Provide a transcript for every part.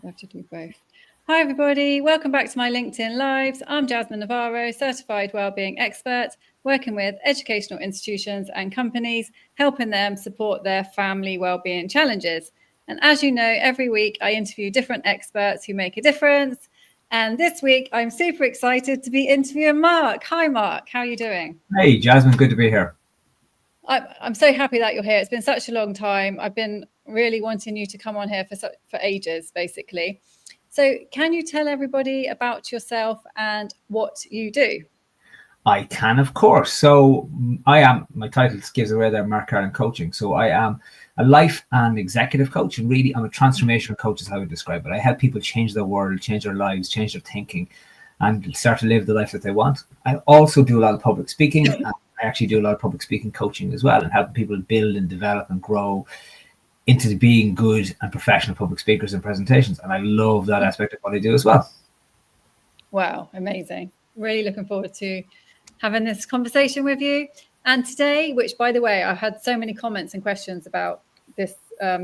have to do both. Hi, everybody. Welcome back to my LinkedIn Lives. I'm Jasmine Navarro, certified wellbeing expert, working with educational institutions and companies, helping them support their family wellbeing challenges. And as you know, every week I interview different experts who make a difference. And this week, I'm super excited to be interviewing Mark. Hi, Mark. How are you doing? Hey, Jasmine. Good to be here. I'm so happy that you're here. It's been such a long time. I've been really wanting you to come on here for ages, basically. So can you tell everybody about yourself and what you do? I can, of course. So my title gives away there, Mark Carolan Coaching. So I am a life and executive coach, and really I'm a transformational coach is how I would describe it. I help people change their world, change their lives, change their thinking, and start to live the life that they want. I also do a lot of public speaking. I actually do a lot of public speaking coaching as well, and helping people build and develop and grow into being good and professional public speakers and presentations. And I love that aspect of what I do as well. Wow, amazing. Really looking forward to having this conversation with you. And today, which by the way, I've had so many comments and questions about this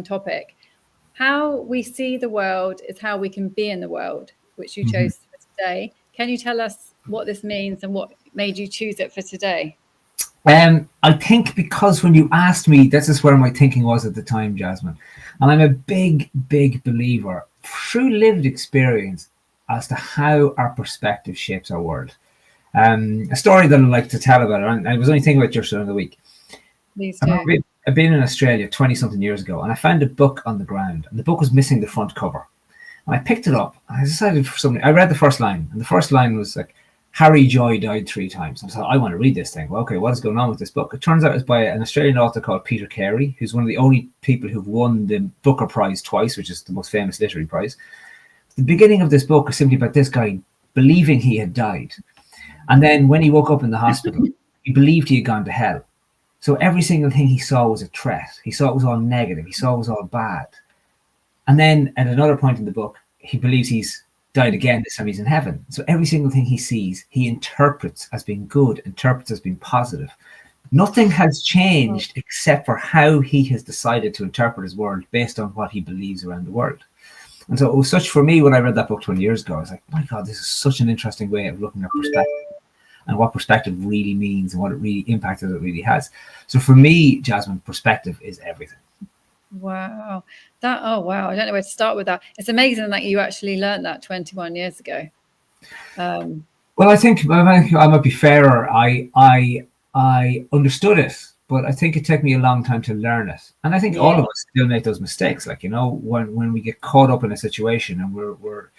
topic, how we see the world is how we can be in the world, which you chose for today. Can you tell us what this means and what made you choose it for today? I think because when you asked me, this is where my thinking was at the time, Jasmine. And I'm a big, big believer through lived experience as to how our perspective shapes our world. A story that I'd like to tell about it, and I was only thinking about just during the week. Please do. I've been in Australia 20-something years ago, and I found a book on the ground, and the book was missing the front cover. And I picked it up, and I decided for something. I read the first line, and the first line was like, Harry Joy died 3 times. I thought, I want to read this thing. Well, okay, what is going on with this book? It turns out it's by an Australian author called Peter Carey, who's one of the only people who've won the Booker Prize twice, which is the most famous literary prize. The beginning of this book is simply about this guy believing he had died. And then when he woke up in the hospital, he believed he had gone to hell. So every single thing he saw was a threat. He saw it was all negative. He saw it was all bad. And then at another point in the book, he believes he's died again. This time he's in heaven. So every single thing he sees, he interprets as being good, interprets as being positive. Nothing has changed except for how he has decided to interpret his world based on what he believes around the world. And so it was such, for me, when I read that book 20 years ago, I was like, my God, this is such an interesting way of looking at perspective and what perspective really means and what it really impacted it really has. So for me, Jasmine, perspective is everything. Wow. Wow. I don't know where to start with that. It's amazing that you actually learned that 21 years ago. Well, I think I might be fairer. I understood it, but I think it took me a long time to learn it. And I think all of us still make those mistakes. Like, you know, when we get caught up in a situation and we're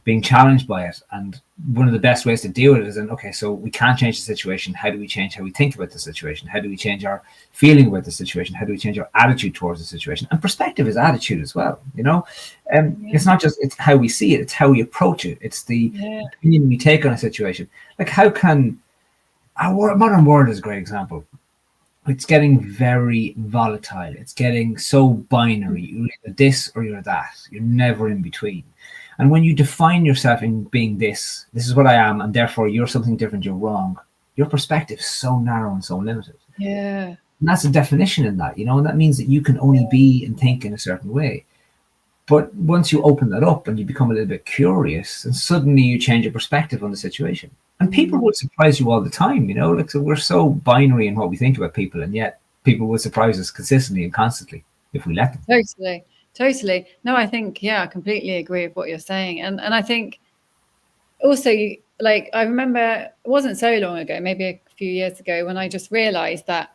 being challenged by it. And one of the best ways to deal with it is then, okay, so we can't change the situation. How do we change how we think about the situation? How do we change our feeling about the situation? How do we change our attitude towards the situation? And perspective is attitude as well, you know? It's not just, it's how we see it. It's how we approach it. It's the opinion we take on a situation. Like, how can our modern world is a great example. It's getting very volatile. It's getting so binary. You're either this or you're that. You're never in between. And when you define yourself in being this is what I am, and therefore you're something different, you're wrong, your perspective is so narrow and so limited. Yeah. And that's a definition in that, you know, and that means that you can only be and think in a certain way. But once you open that up and you become a little bit curious, and suddenly you change your perspective on the situation. And people will surprise you all the time, you know, like, so we're so binary in what we think about people, and yet people will surprise us consistently and constantly if we let them. Totally. No, I think, I completely agree with what you're saying. And I think also, I remember it wasn't so long ago, maybe a few years ago, when I just realized that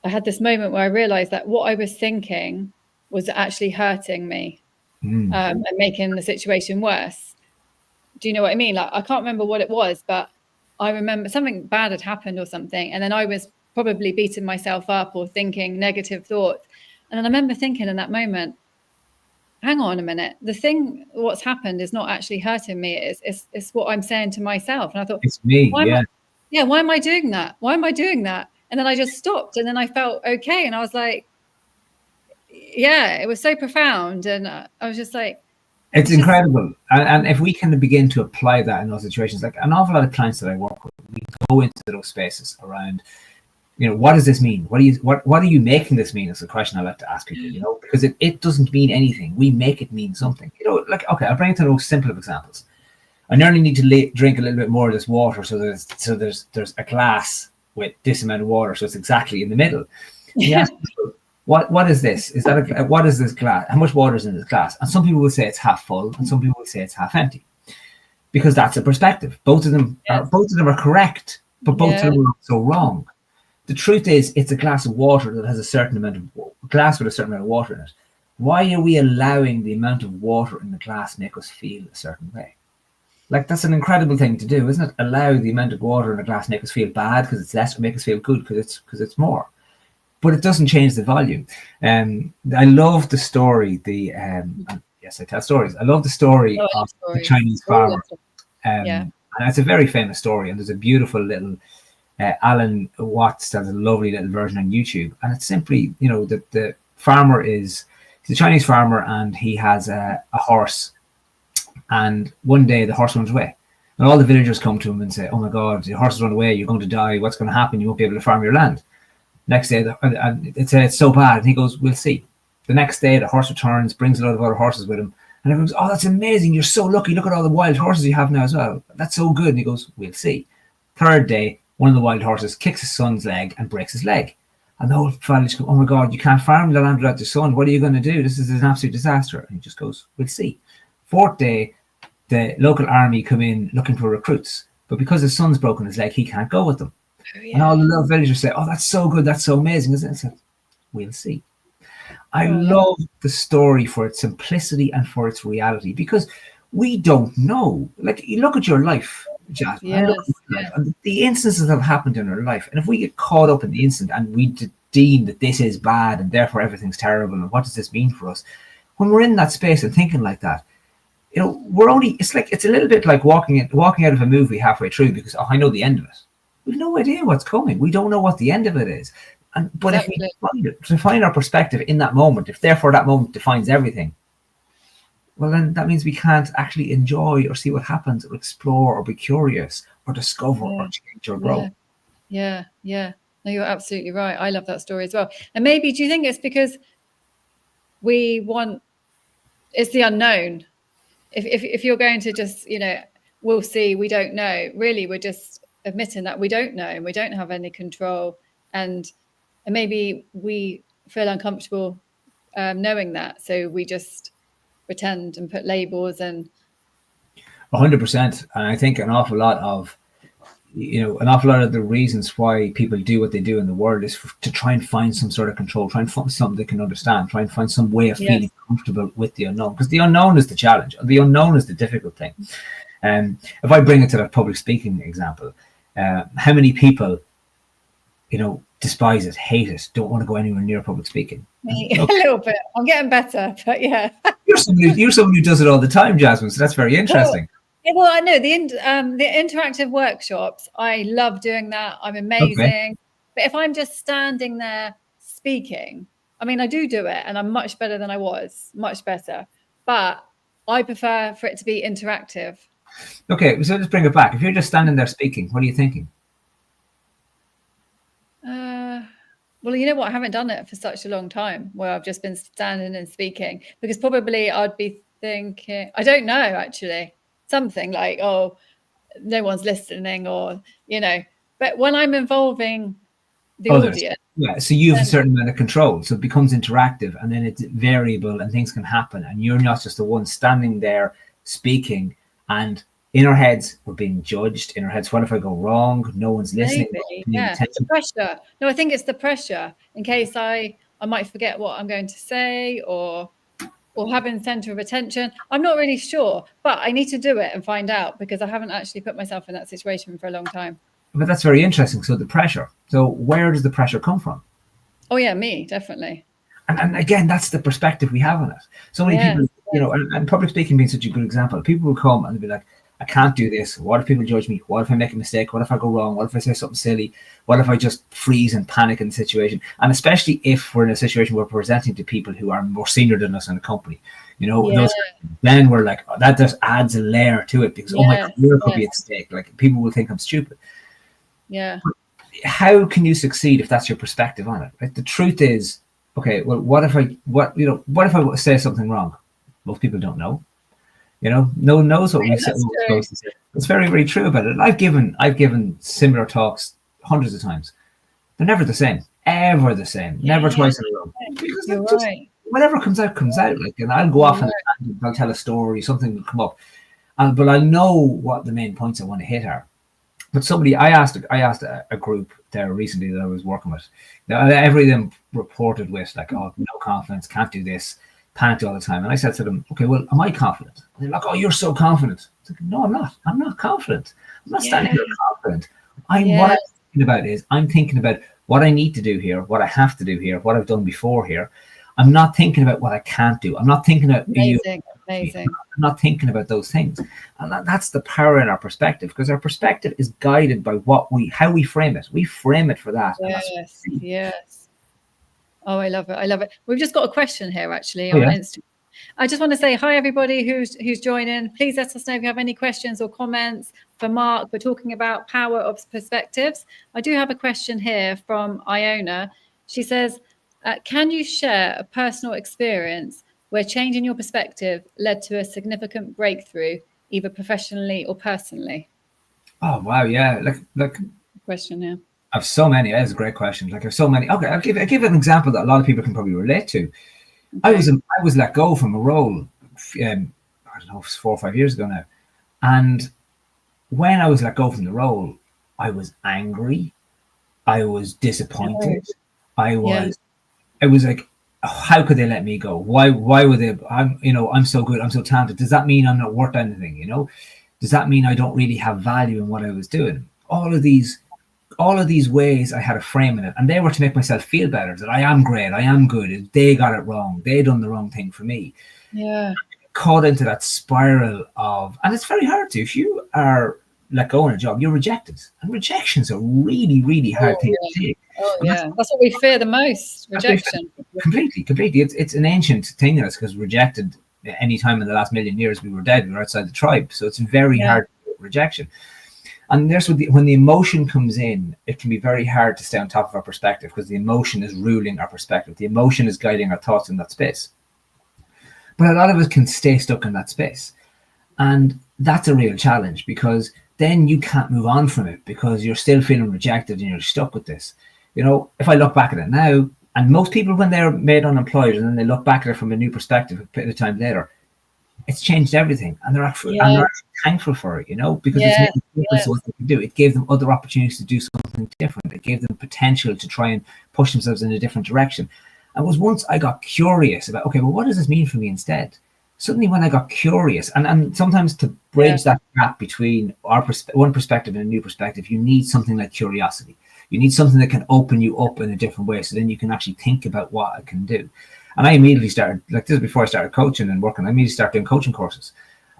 I had this moment where I realized that what I was thinking was actually hurting me and making the situation worse. Do you know what I mean? Like, I can't remember what it was, but I remember something bad had happened or something. And then I was probably beating myself up or thinking negative thoughts. And then I remember thinking in that moment, hang on a minute, what's happened is not actually hurting me. It's what I'm saying to myself. And I thought, it's me. Why am I doing that? Why am I doing that? And then I just stopped, and then I felt okay. And I was like, it was so profound. And I was just like, it's incredible. And if we can begin to apply that in those situations, like an awful lot of clients that I work with, we go into those spaces around what does this mean? What are you making this mean? Is the question I like to ask people, because it doesn't mean anything. We make it mean something. Like, okay, I'll bring it to the most simple of examples. I nearly need to drink a little bit more of this water, so there's a glass with this amount of water, so it's exactly in the middle. And you ask people, what is this? Is that what is this glass? How much water is in this glass? And some people will say it's half full, and some people will say it's half empty, because that's a perspective. Both of them are correct, but both of them are also wrong. The truth is, it's a glass of water that has a certain amount of glass with a certain amount of water in it. Why are we allowing the amount of water in the glass make us feel a certain way? Like, that's an incredible thing to do, isn't it? Allow the amount of water in a glass make us feel bad because it's less, or make us feel good because it's more. But it doesn't change the volume. I love the story. Yes, I tell stories. I love the story of the Chinese farmer. And it's a very famous story. And there's a beautiful little Alan Watts does a lovely little version on YouTube. And it's simply, the farmer he's a Chinese farmer, and he has a horse. And one day the horse runs away. And all the villagers come to him and say, "Oh my God, the horse has run away. You're going to die. What's going to happen? You won't be able to farm your land." Next day, it's so bad. And he goes, "We'll see." The next day, the horse returns, brings a lot of other horses with him. And everyone goes, "Oh, that's amazing. You're so lucky. Look at all the wild horses you have now as well. That's so good." And he goes, "We'll see." Third day, one of the wild horses kicks his son's leg and breaks his leg. And the whole family just go, "Oh my God, you can't farm the land without your son. What are you going to do? This is an absolute disaster." And he just goes, "We'll see." Fourth day, the local army come in looking for recruits. But because his son's broken his leg, he can't go with them. Oh, yeah. And all the little villagers say, "Oh, that's so good. That's so amazing, isn't it?" I said, "We'll see." I love the story for its simplicity and for its reality, because we don't know. Like, you look at your life, Jasmine, and the instances that have happened in our life. And if we get caught up in the instant and we deem that this is bad and therefore everything's terrible, and what does this mean for us? When we're in that space and thinking like that, it's a little bit like walking out of a movie halfway through because, I know the end of it. We've no idea what's coming. We don't know what the end of it is. But exactly. If we define our perspective in that moment, if therefore that moment defines everything, well, then that means we can't actually enjoy or see what happens, or explore, or be curious, or discover, or change, or grow. Yeah. No, you're absolutely right. I love that story as well. And maybe, do you think it's because it's the unknown? If you're going to just, we'll see, we don't know. Really, we're just admitting that we don't know, and we don't have any control. And maybe we feel uncomfortable knowing that. So we just pretend and put labels. And 100%. And I think an awful lot of the reasons why people do what they do in the world is to try and find some sort of control, try and find something they can understand, try and find some way of feeling comfortable with the unknown, because the unknown is the challenge. The unknown is the difficult thing. If I bring it to that public speaking example, how many people, despise it, hate it, don't want to go anywhere near public speaking? A little bit. I'm getting better, but yeah. You're someone who does it all the time, Jasmine, so that's very interesting. Well, I know the interactive workshops, I love doing that. I'm amazing. Okay. But if I'm just standing there speaking, I do it, and I'm much better than I was, much better. But I prefer for it to be interactive. Okay, so let's bring it back. If you're just standing there speaking, what are you thinking? Well, you know what? I haven't done it for such a long time where I've just been standing and speaking, because probably I'd be thinking, I don't know, actually, something like, oh, no one's listening, or, but when I'm involving the audience. Yeah, so you have a certain amount of control. So it becomes interactive, and then it's variable, and things can happen. And you're not just the one standing there speaking, and in our heads, we're being judged. In our heads, what if I go wrong? No one's listening. It's the pressure. No, I think it's the pressure in case I might forget what I'm going to say, or having center of attention. I'm not really sure, but I need to do it and find out, because I haven't actually put myself in that situation for a long time. But that's very interesting. So the pressure. So where does the pressure come from? Oh yeah, me, definitely. And again, that's the perspective we have on it. So many people, and public speaking being such a good example, people will come and they'll be like, I can't do this. What if people judge me? What if I make a mistake? What if I go wrong? What if I say something silly? What if I just freeze and panic in the situation? And especially if we're in a situation where we're presenting to people who are more senior than us in the company, then we're like, that just adds a layer to it, because my career could be at stake. Like, people will think I'm stupid. Yeah. how can you succeed if that's your perspective on it? Right? The truth is, okay, well, what if I say something wrong? Most people don't know. No one knows what we're supposed to say. It's very, very true about it. I've given similar talks hundreds of times. They're never the same, ever the same, never twice in a row. Because You're right. whatever comes out comes out. Like, and I'll go off and I'll tell a story, something will come up, but I know what the main points I want to hit are. But I asked a group there recently that I was working with. Now, every of them reported with like, oh, no confidence, can't do this, panicked all the time. And I said to them, okay, well, am I confident? And they're like, oh, you're so confident. I was like, no, I'm not. I'm not confident. I'm not standing here confident. What I'm thinking about is I'm thinking about what I need to do here, what I have to do here, what I've done before here. I'm not thinking about what I can't do. I'm not thinking about amazing. I'm not thinking about those things. And that's the power in our perspective, because our perspective is guided by how we frame it. We frame it for that. Yes. Oh, I love it. I love it. We've just got a question here actually on Instagram. I just want to say hi, everybody who's joining. Please let us know if you have any questions or comments for Mark. We're talking about power of perspectives. I do have a question here from Iona. She says, can you share a personal experience where changing your perspective led to a significant breakthrough, either professionally or personally? Oh, wow. Yeah. Like question here. I have so many. That's a great question. Like, there's so many. Okay, I'll give an example that a lot of people can probably relate to. Okay. I was let go from a role, I don't know, 4 or 5 years ago now. And when I was let go from the role, I was angry. I was disappointed. I was like, oh, how could they let me go? Why would they? I'm so good. I'm so talented. Does that mean I'm not worth anything? Does that mean I don't really have value in what I was doing? All of these ways I had a frame in it, and they were to make myself feel better, that I am great, I am good. They got it wrong. They done the wrong thing for me. Yeah. Caught into that spiral of, and it's very hard to, if you are let go in a job, you're rejected. And rejection's a really, really hard thing to take. Oh, yeah. That's what we fear the most, rejection. Completely. It's an ancient thing in us, because rejected any time in the last million years, we were dead. We were outside the tribe. So it's very hard to get rejection. And there's when the emotion comes in, it can be very hard to stay on top of our perspective, because the emotion is ruling our perspective. The emotion is guiding our thoughts in that space. But a lot of us can stay stuck in that space. And that's a real challenge, because then you can't move on from it, because you're still feeling rejected and you're stuck with this. If I look back at it now, and most people, when they're made unemployed and then they look back at it from a new perspective a bit of time later, it's changed everything, and they're actually thankful for it, because it's made a difference to what they can do. It gave them other opportunities to do something different. It gave them potential to try and push themselves in a different direction. And was once I got curious about, okay, well, what does this mean for me instead? Suddenly, when I got curious, and sometimes to bridge that gap between one perspective and a new perspective, you need something like curiosity. You need something that can open you up in a different way, so then you can actually think about what I can do. And I immediately started, like, this is before I started coaching and working, I immediately started doing coaching courses.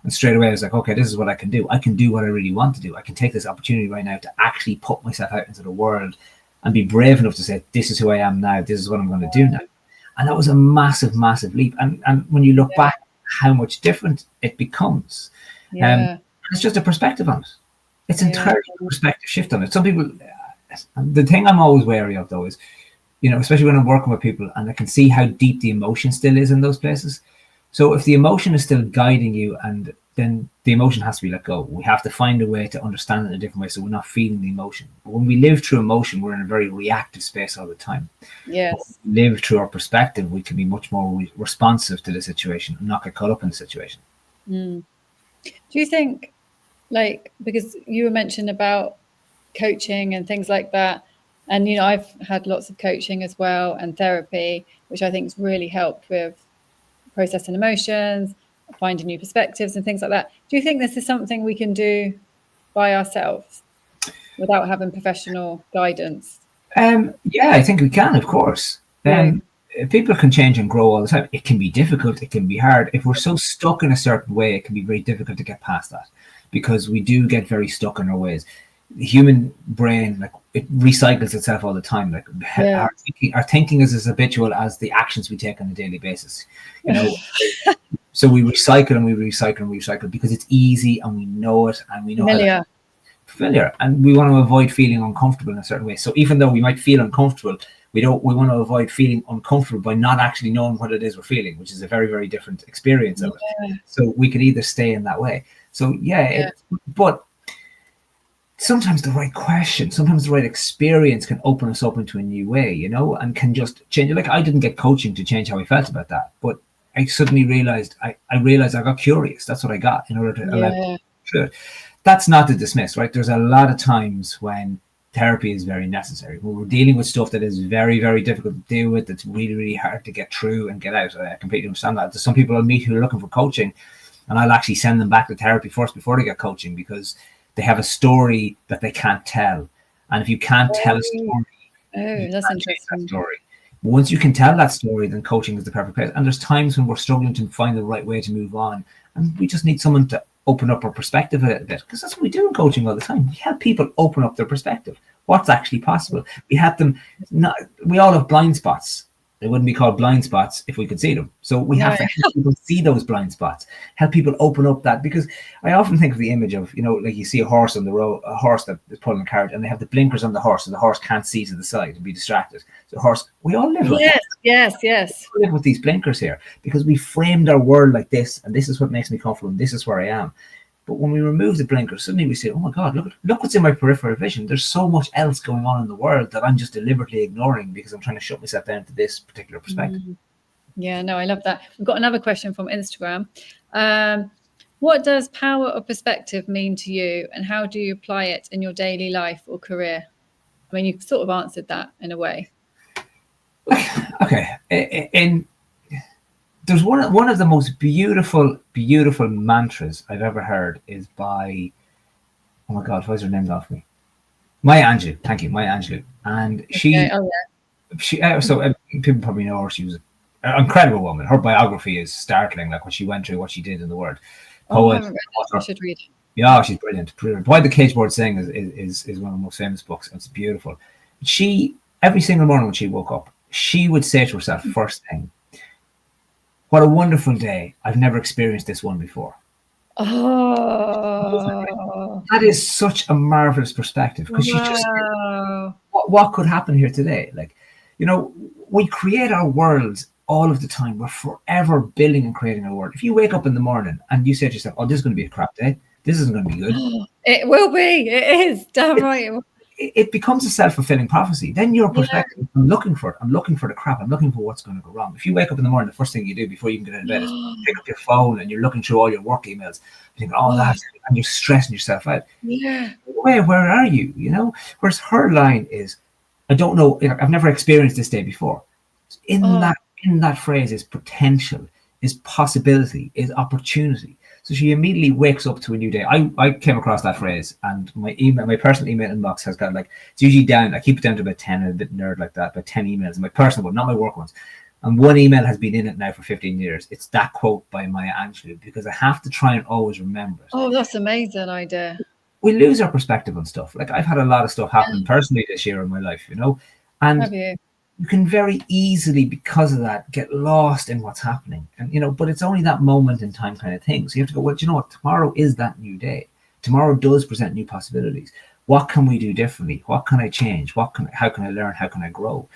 And straight away I was like, okay, this is what I can do. I can do what I really want to do. I can take this opportunity right now to actually put myself out into the world and be brave enough to say, this is who I am now. This is what I'm going to do now. And that was a massive, massive leap. And when you look back, how much different it becomes. It's just a perspective on it. It's entirely a perspective shift on it. Some people, the thing I'm always wary of though is, especially when I'm working with people and I can see how deep the emotion still is in those places. So if the emotion is still guiding you, and then the emotion has to be let go. We have to find a way to understand it in a different way, so we're not feeling the emotion. But when we live through emotion, we're in a very reactive space all the time. Yes. When we live through our perspective, we can be much more responsive to the situation and not get caught up in the situation. Do you think, because you were mentioning about coaching and things like that, and I've had lots of coaching as well and therapy, which I think has really helped with processing emotions, finding new perspectives and things like that. Do you think this is something we can do by ourselves without having professional guidance? Yeah, I think we can, of course. People can change and grow all the time. It can be difficult. It can be hard. If we're so stuck in a certain way, it can be very difficult to get past that, because we do get very stuck in our ways. The human brain, it recycles itself all the time. Our thinking is as habitual as the actions we take on a daily basis. So we recycle and we recycle and we recycle because it's easy and we know it and we know how familiar, and we want to avoid feeling uncomfortable in a certain way. So even though we might feel uncomfortable, we want to avoid feeling uncomfortable by not actually knowing what it is we're feeling, which is a very, very different experience of it. So we could either stay in that way. So but sometimes the right question, sometimes the right experience can open us up into a new way, you know, and can just change it. Like, I didn't get coaching to change how I felt about that, but I suddenly realized I got curious. That's what I got in order to allow me to do it. That's not to dismiss, right? There's a lot of times when therapy is very necessary. When we're dealing with stuff that is very, very difficult to deal with, that's really, really hard to get through and get out. I completely understand that. There's some people I'll meet who are looking for coaching, and I'll actually send them back to therapy first before they get coaching, because they have a story that they can't tell. And if you can't tell a story, that's interesting. That story. But once you can tell that story, then coaching is the perfect place. And there's times when we're struggling to find the right way to move on, and we just need someone to open up our perspective a little bit, because that's what we do in coaching all the time. We help people open up their perspective. What's actually possible? We have them. We all have blind spots. They wouldn't be called blind spots if we could see them. So we have to help people see those blind spots, help people open up that, because I often think of the image of, you know, like you see a horse on the road, a horse that is pulling a carriage, and they have the blinkers on the horse, so the horse can't see to the side and be distracted. So the horse, we all live like that. Yes. We live with these blinkers here because we framed our world like this, and this is what makes me comfortable, and this is where I am. But when we remove the blinkers, suddenly we say, oh my God, look what's in my peripheral vision. There's so much else going on in the world that I'm just deliberately ignoring because I'm trying to shut myself down to this particular perspective. Yeah, no, I love that. We've got another question from Instagram. What does power of perspective mean to you, and how do you apply it in your daily life or career? I mean, you've sort of answered that in a way. Okay. There's one of the most beautiful mantras I've ever heard is by, oh my God, why's her name off me? Maya Angelou. Thank you, Maya Angelou. And she people probably know her. She was an incredible woman. Her biography is startling, like what she went through, what she did in the world. Poet, I should read. Yeah, she's brilliant. Why the Cage Bird Sing is one of the most famous books. It's beautiful. She, every single morning when she woke up, she would say to herself, first thing, what a wonderful day. I've never experienced this one before. Oh, that is such a marvelous perspective, because she just, what could happen here today? Like, you know, we create our worlds all of the time. We're forever building and creating our world. If you wake up in the morning and you say to yourself, oh, this is going to be a crap day, this isn't going to be good. It will be. It is. Damn right. It becomes a self-fulfilling prophecy. Then your perspective, I'm looking for it. I'm looking for the crap. I'm looking for what's going to go wrong. If you wake up in the morning, the first thing you do before you can get out of bed is pick up your phone and you're looking through all your work emails. You think, oh, that's, and you're stressing yourself out. Yeah. Where are you? You know? Whereas her line is, I don't know. I've never experienced this day before. In that phrase is potential, is possibility, is opportunity. So she immediately wakes up to a new day. I came across that phrase, and my personal email inbox has got, like, it's usually down. I keep it down to about 10, and a bit nerd like that, about 10 emails. My personal one, not my work ones. And one email has been in it now for 15 years. It's that quote by Maya Angelou, because I have to try and always remember it. Oh, that's an amazing idea. We lose our perspective on stuff. Like, I've had a lot of stuff happen personally this year in my life, you know, and have you? You can very easily, because of that, get lost in what's happening. And, you know, but it's only that moment in time kind of thing. So you have to go, well, do you know what? Tomorrow is that new day. Tomorrow does present new possibilities. What can we do differently? What can I change? how can I learn? How can I grow?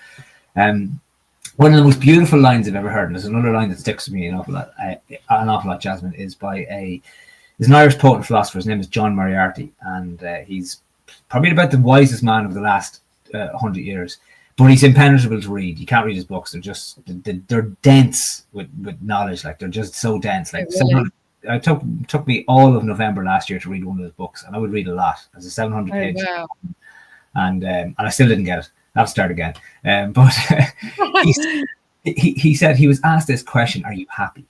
One of the most beautiful lines I've ever heard, and there's another line that sticks with me an awful lot, Jasmine, is by there's an Irish poet and philosopher. His name is John Moriarty, and he's probably about the wisest man of the last 100 years. But he's impenetrable to read. You can't read his books. They're dense with knowledge. Like, they're just so dense. Like, it took me all of November last year to read one of his books, and I would read a lot. As a 700 page, and I still didn't get it. I have to start again. But he said, he was asked this question: "Are you happy?"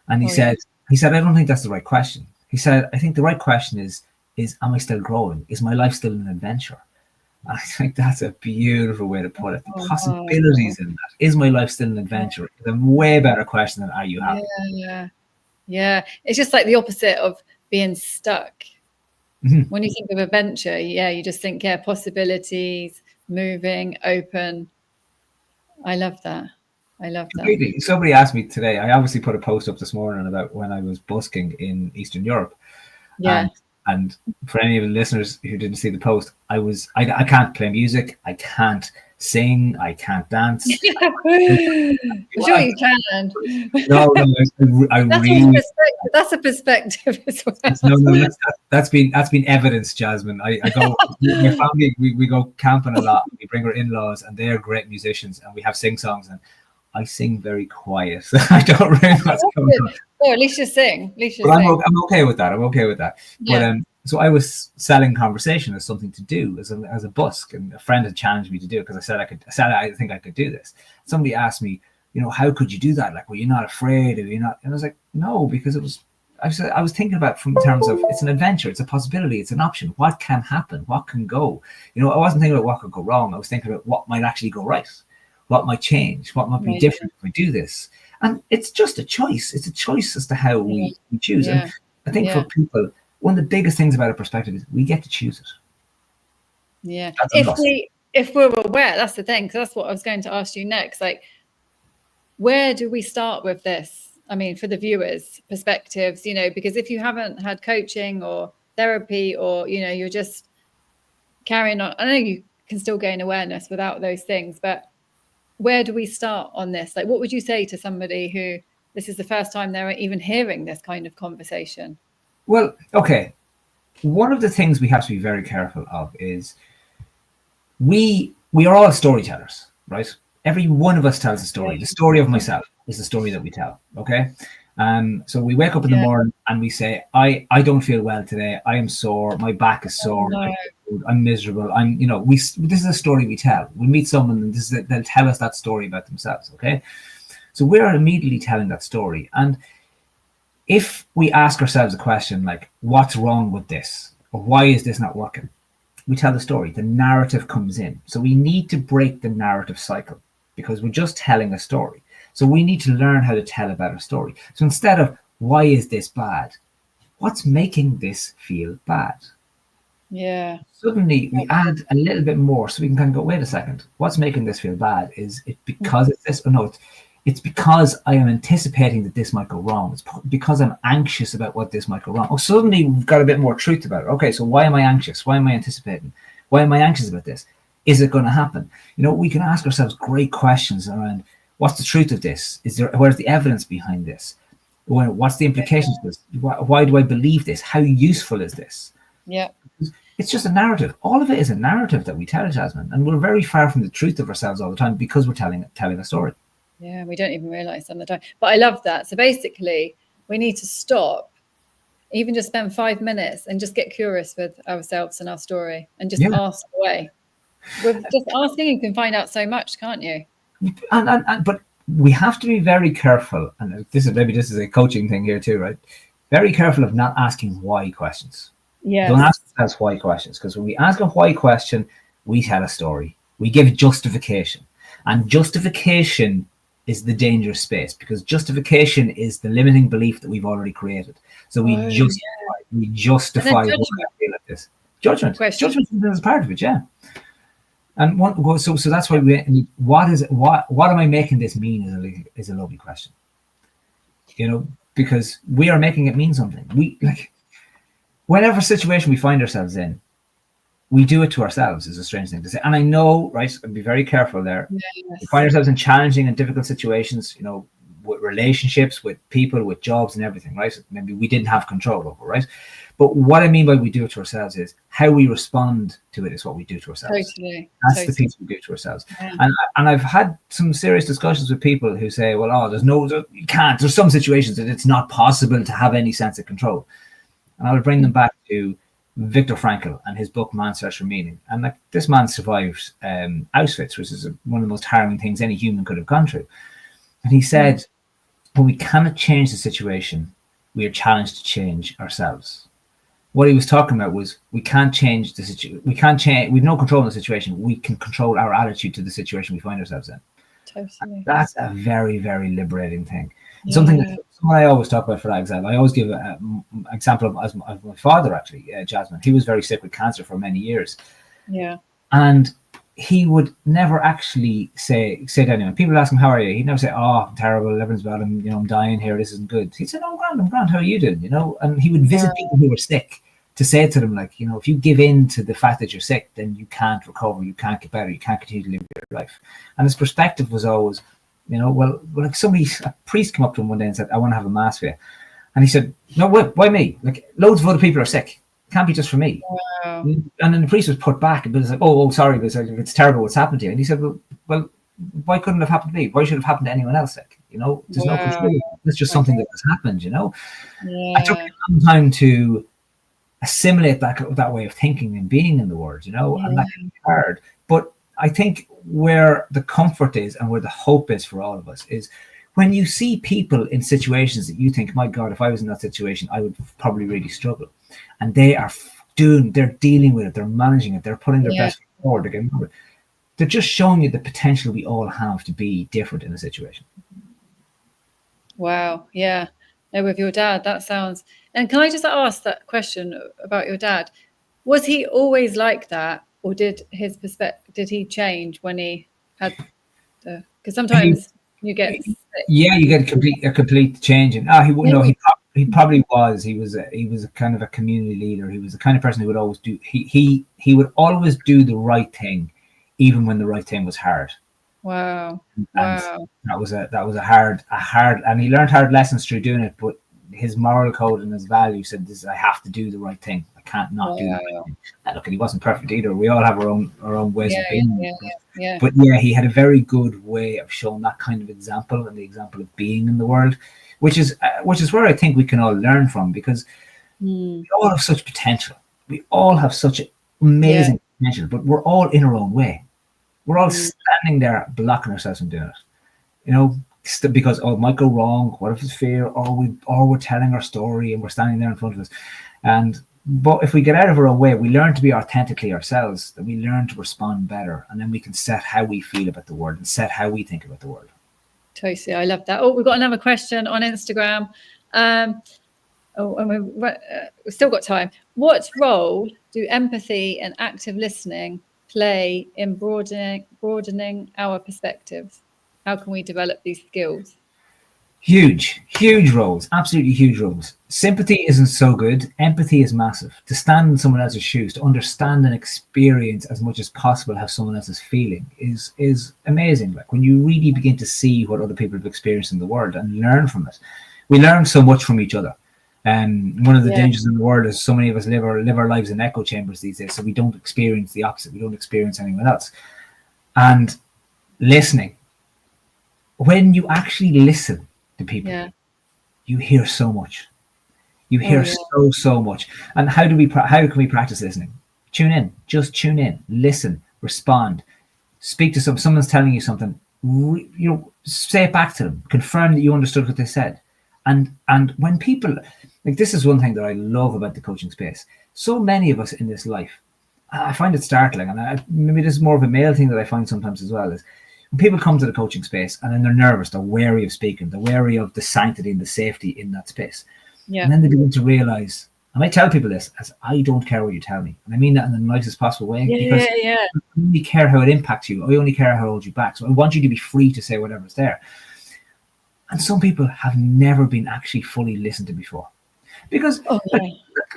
And he said, "I don't think that's the right question." He said, "I think the right question is am I still growing? Is my life still an adventure?" I think that's a beautiful way to put it. The possibilities in that. Is my life still an adventure? It's a way better question than are you happy? Yeah. It's just like the opposite of being stuck. Mm-hmm. When you think of adventure, you just think, possibilities, moving, open. I love that. Completely. Somebody asked me today, I obviously put a post up this morning about when I was busking in Eastern Europe. Yeah. And for any of the listeners who didn't see the post, I can't play music, I can't sing, I can't dance. I'm sure you can. No, I That's really. That's a perspective as well. No, that's been evidence, Jasmine. I go, my family, we go camping a lot. We bring our in-laws, and they're great musicians, and we have sing songs, and I sing very quiet. I don't really know what's going on. Oh, at least you sing. At least you But sing. I'm okay with that. I'm okay with that. Yeah. But so I was selling conversation as something to do, as a busk, and a friend had challenged me to do it because I said I think I could do this. Somebody asked me, how could you do that? Like, were you not afraid? Or you not? And I was like, no, because I was thinking about it from terms of it's an adventure, it's a possibility, it's an option. What can happen? What can go? I wasn't thinking about what could go wrong. I was thinking about what might actually go right, what might change, what might be different if we do this. And it's just a choice. It's a choice as to how we choose. Yeah. And I think for people, one of the biggest things about a perspective is we get to choose it. Yeah. If we're aware, that's the thing, because that's what I was going to ask you next. Like, where do we start with this? I mean, for the viewers' perspectives, because if you haven't had coaching or therapy, or, you're just carrying on, I know you can still gain awareness without those things, but where do we start on this? Like, what would you say to somebody who this is the first time they're even hearing this kind of conversation? Well, okay. One of the things we have to be very careful of is we are all storytellers, right? Every one of us tells a story. The story of myself is the story that we tell. Okay. So we wake up in the morning and we say, I don't feel well today. I am sore. My back is sore. Oh, no. I'm miserable. This is a story we tell. We meet someone and they'll tell us that story about themselves. Okay. So we're immediately telling that story. And if we ask ourselves a question like, what's wrong with this? Or why is this not working? We tell the story. The narrative comes in. So we need to break the narrative cycle because we're just telling a story. So we need to learn how to tell a better story. So instead of, why is this bad? What's making this feel bad? Yeah. Suddenly we add a little bit more so we can kind of go, wait a second, what's making this feel bad? Is it because it's this? Or no, it's because I am anticipating that this might go wrong. It's because I'm anxious about what this might go wrong. Oh, suddenly we've got a bit more truth about it. Okay, so why am I anxious? Why am I anticipating? Why am I anxious about this? Is it going to happen? We can ask ourselves great questions around, what's the truth of this? Where's the evidence behind this? What's the implications of this? Why do I believe this? How useful is this? Yeah. It's just a narrative. All of it is a narrative that we tell, Jasmine, and we're very far from the truth of ourselves all the time because we're telling a story. Yeah, we don't even realize some of the time. But I love that. So basically, we need to stop, even just spend 5 minutes and just get curious with ourselves and our story and just ask away. With just asking, you can find out so much, can't you? But we have to be very careful, and this is a coaching thing here too, right? Very careful of not asking why questions. Yeah. Don't ask us why questions, because when we ask a why question, we tell a story. We give justification, and justification is the dangerous space because justification is the limiting belief that we've already created. So we justify why I feel like this. Judgment is part of it, yeah. And so that's why what am I making this mean is a lovely question. Because we are making it mean something. Whatever situation we find ourselves in, we do it to ourselves is a strange thing to say. And I know, right, I'd be very careful there. Yes. We find ourselves in challenging and difficult situations, with relationships, with people, with jobs and everything, right? Maybe we didn't have control over, right? But what I mean by we do it to ourselves is how we respond to it is what we do to ourselves. Totally. That's the piece we do to ourselves. Yeah. And I've had some serious discussions with people who say, well, you can't. There's some situations that it's not possible to have any sense of control. And I would bring them back to Viktor Frankl and his book Man's Search for Meaning. And this man survived Auschwitz, which is one of the most harrowing things any human could have gone through. And he said, when we cannot change the situation, we are challenged to change ourselves. What he was talking about was we can't change the situation. We can't change. We've no control in the situation. We can control our attitude to the situation we find ourselves in. Totally. That's a very, very liberating thing. Yeah. Something I always talk about for that example. I always give an example of my father, actually, Jasmine. He was very sick with cancer for many years. Yeah. And he would never actually say to anyone. People ask him, "How are you?" He'd never say, "Oh, I'm terrible. Everyone's bad. I'm dying here. This isn't good." He'd say, "No, I'm grand. How are you doing?" And he would visit people who were sick to say to them, like, if you give in to the fact that you're sick, then you can't recover, you can't get better, you can't continue to live your life. And his perspective was always, well, like a priest came up to him one day and said, I want to have a mass for you. And he said, no, why me? Like, loads of other people are sick. It can't be just for me. Wow. And then the priest was put back, but it's like, oh, sorry, but it's terrible what's happened to you. And he said, well, why couldn't it have happened to me? Why should it have happened to anyone else? Like, there's no control. It's just something that has happened, Yeah. I took a long time to assimilate that way of thinking and being in the world, and that can be hard. But I think where the comfort is and where the hope is for all of us is when you see people in situations that you think, my God, if I was in that situation, I would probably really struggle. And they are they're dealing with it, they're managing it, they're putting their best foot forward. They're just showing you the potential we all have to be different in a situation. Wow. Yeah. No, with your dad, that sounds. And can I just ask that question about your dad? Was he always like that, or did his perspective? Did he change when he had the? Because sometimes you get. Yeah, you get a complete change. And he probably was. He was a kind of a community leader. He was the kind of person who would always do. He would always do the right thing, even when the right thing was hard. Wow. And that was a hard, and he learned hard lessons through doing it. But his moral code and his value said, "This, I have to do the right thing. I can't not do the right thing." And look, he wasn't perfect either. We all have our own ways of being. But he had a very good way of showing that kind of example and the example of being in the world, which is where I think we can all learn from, because we all have such potential. We all have such amazing potential, but we're all in our own way. We're all standing there blocking ourselves from doing it, because it might go wrong. What if it's fear? Or we're telling our story and we're standing there in front of us. But if we get out of our own way, we learn to be authentically ourselves. Then we learn to respond better, and then we can set how we feel about the world and set how we think about the world. Totally, I love that. Oh, we've got another question on Instagram. And we've still got time. What role do empathy and active listening play in broadening our perspectives? How can we develop these skills? Huge roles, absolutely huge roles. Sympathy isn't so good. Empathy is massive. To stand in someone else's shoes, to understand and experience as much as possible how someone else is feeling is amazing. Like, when you really begin to see what other people have experienced in the world and learn from it, we learn so much from each other. One of the dangers in the world is so many of us live our lives in echo chambers these days, so we don't experience the opposite. We don't experience anyone else. And listening, when you actually listen to people, you hear so much. You hear so much. And how can we practice listening? Tune in. Just tune in. Listen. Respond. Speak to someone's telling you something. Say it back to them. Confirm that you understood what they said. And when people, like, this is one thing that I love about the coaching space. So many of us in this life, I find it startling, and maybe this is more of a male thing that I find sometimes as well, is when people come to the coaching space and then they're nervous, they're wary of speaking, they're wary of the sanctity and the safety in that space. And then they begin to realize, and I tell people this, as I don't care what you tell me. And I mean that in the nicest possible way. Because I only care how it impacts you. I only care how it holds you back. So I want you to be free to say whatever's there. And some people have never been actually fully listened to before. Because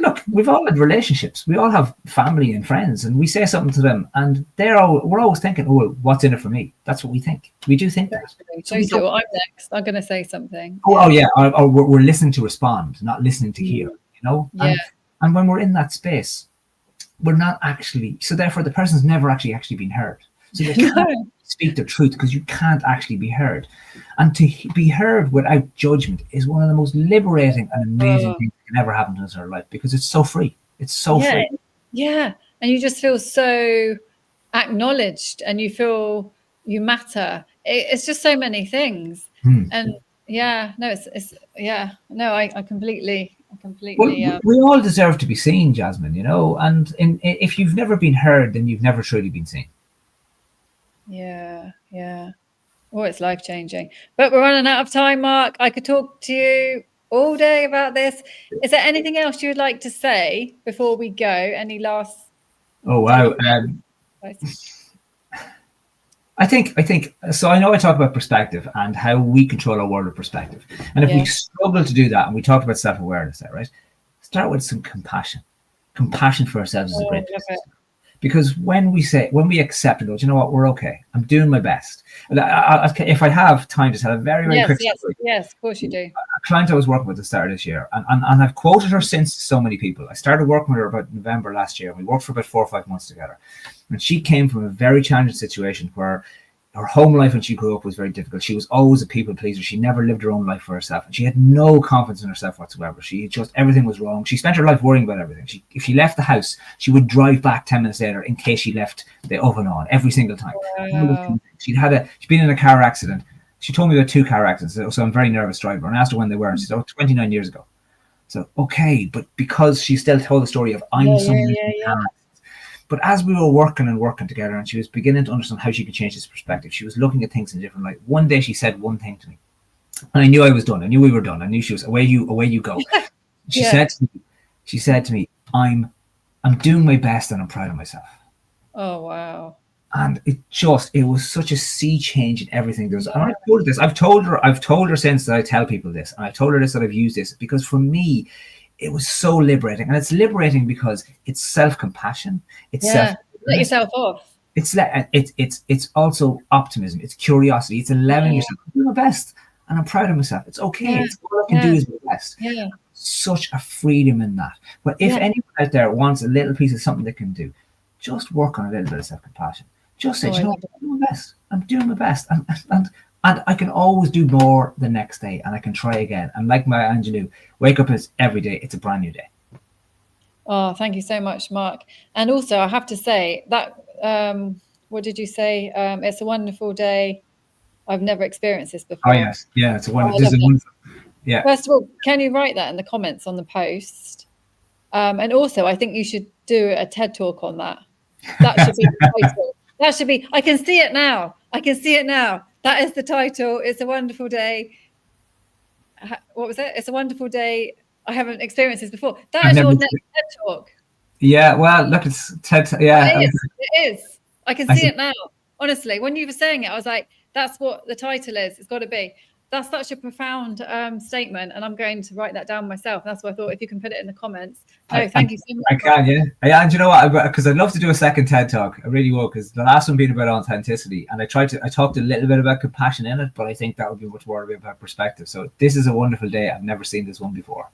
look, we've all had relationships. We all have family and friends, and we say something to them, and we're always thinking, "Oh, well, what's in it for me?" That's what we think. We do think that. So I'm next. I'm going to say something. Oh yeah. Or we're listening to respond, not listening to hear. And when we're in that space, we're not actually. So therefore, the person's never actually been heard. So they can't speak the truth, because you can't actually be heard. And to be heard without judgment is one of the most liberating and amazing things that can ever happen to us in our life, because it's so free. It's so free. Yeah. And you just feel so acknowledged, and you feel you matter. It's just so many things. And I completely. Well, we all deserve to be seen, Jasmine, and if you've never been heard, then you've never truly been seen. Yeah. Oh, it's life-changing. But we're running out of time, Mark. I could talk to you all day about this. Is there anything else you would like to say before we go? Any last? Oh, wow. I think so. I know I talk about perspective and how we control our world of perspective. And if we struggle to do that, and we talk about self-awareness there, right? Start with some compassion. compassion for ourselves is a great love place. it. Because when we accept and go, do you know what, we're okay. I'm doing my best. And if I have time to tell a very, very quick story. Yes, of course you do. A client I was working with at the start of this year, and I've quoted her since to so many people. I started working with her about November last year. We worked for about 4 or 5 months together. And she came from a very challenging situation where her home life when she grew up was very difficult. She was always a people pleaser. She never lived her own life for herself. And she had no confidence in herself whatsoever. She just, everything was wrong. She spent her life worrying about everything. If she left the house, she would drive back 10 minutes later in case she left the oven on every single time. Wow. She'd been in a car accident. She told me about 2 car accidents. So I'm a very nervous driver. And I asked her when they were. And she said, 29 years ago. So, okay. But because she still told the story of I'm someone. But as we were working together and she was beginning to understand how she could change this perspective, she was looking at things in a different light. One day she said one thing to me, and I knew I was done. I knew we were done. I knew she was away you go. She said to me, I'm doing my best and I'm proud of myself. Oh, wow. And it was such a sea change in everything. And I told her this. I've told her since that I tell people this, and I told her this, that I've used this, because for me, it was so liberating. And it's liberating because it's self-compassion. It's let yourself off. It's also optimism. It's curiosity. It's allowing yourself to do my best. And I'm proud of myself. It's okay. It's all I can do is my best. Yeah. Such a freedom in that. But if anyone out there wants a little piece of something they can do, just work on a little bit of self-compassion. Just say, you know what, I'm doing my best. I'm doing my best. And I can always do more the next day, and I can try again. And like Maya Angelou, wake up as every day, it's a brand new day. Oh, thank you so much, Mark. And also, I have to say that, what did you say? It's a wonderful day. I've never experienced this before. Oh, yes. Yeah, it's a wonderful. Yeah. First of all, can you write that in the comments on the post? And also, I think you should do a TED talk on that. That should be the title. That should be, I can see it now. That is the title. It's a wonderful day. What was it? It's a wonderful day. I haven't experienced this before. That is your next TED talk. Yeah, well, look, it's TED. Yeah, it is. I can see it now. Honestly, when you were saying it, I was like, that's what the title is. It's got to be. That's such a profound statement, and I'm going to write that down myself. That's why I thought if you can put it in the comments. No, thank you so much. I can, yeah. And you know what? Because I'd love to do a second TED talk. I really would, because the last one being about authenticity, and I talked a little bit about compassion in it, but I think that would be much more about perspective. So this is a wonderful day. I've never seen this one before.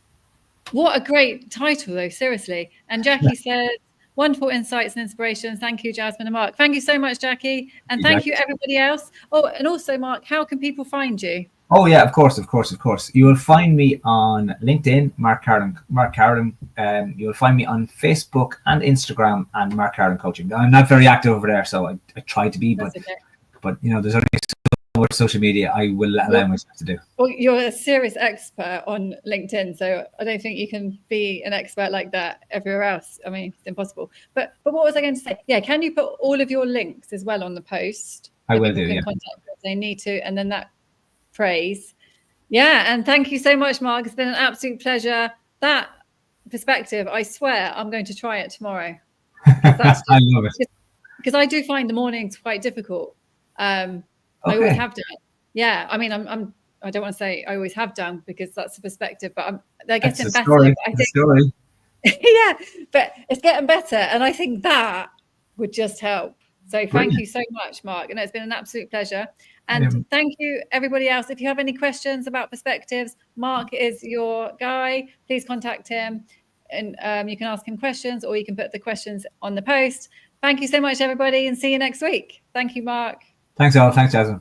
What a great title, though, seriously. And Jackie said, wonderful insights and inspirations. Thank you, Jasmine and Mark. Thank you so much, Jackie. And thank you, everybody else. Oh, and also, Mark, how can people find you? Oh, yeah, of course. You will find me on LinkedIn, Mark Carolan. You will find me on Facebook and Instagram and Mark Carolan Coaching. I'm not very active over there, so I try to be, but you know, there's only so much social media I will allow myself to do. Well, you're a serious expert on LinkedIn, so I don't think you can be an expert like that everywhere else. I mean, it's impossible. But what was I going to say? Yeah, can you put all of your links as well on the post? I will do, yeah. Contact if they need to, and then that praise. Yeah, and thank you so much, Mark. It's been an absolute pleasure. That perspective, I swear I'm going to try it tomorrow. I love it. Because I do find the mornings quite difficult. I always have done. Yeah, I mean, I don't want to say I always have done, because that's the perspective, but they're getting better. Story. I think, story. Yeah, but it's getting better, and I think that would just help. So thank you so much, Mark. And it's been an absolute pleasure. And thank you, everybody else. If you have any questions about perspectives, Mark is your guy. Please contact him, and you can ask him questions, or you can put the questions on the post. Thank you so much, everybody, and see you next week. Thank you, Mark. Thanks, all. Thanks, Jasmine.